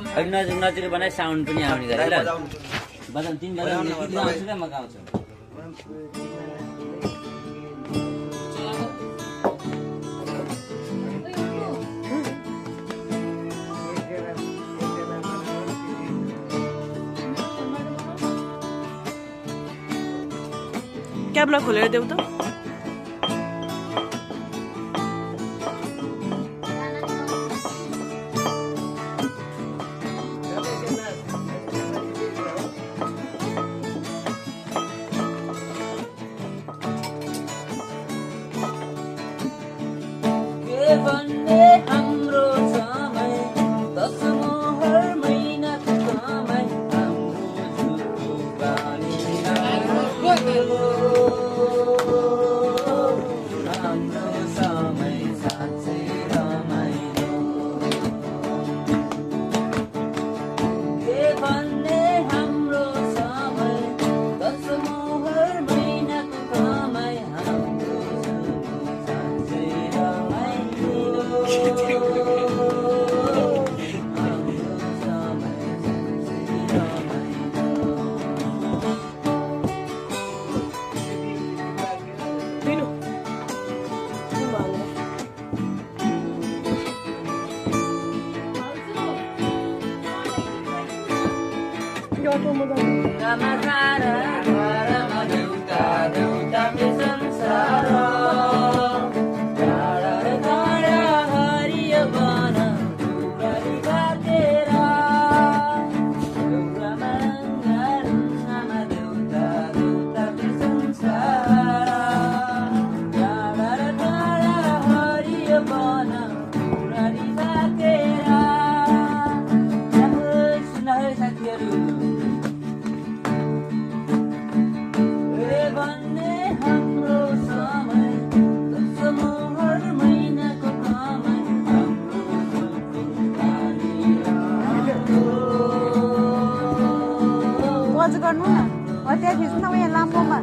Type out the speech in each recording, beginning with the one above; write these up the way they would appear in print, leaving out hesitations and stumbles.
अब नजिक नजिक बनाए साउन्ड पनि आउने गरे ल बजाउनु तिन बजाउनु गीत गाउँछु र म गाउँछु क्यामेरा खोलेर देऊ त गर्नु न त्यहाँ खिच्नु न यहाँ लामोमा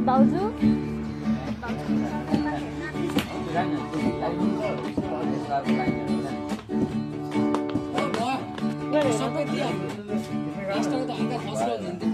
बाउजू सबै दिइहाल्नु लास्टमा त हल्का फस्रो हुन्छ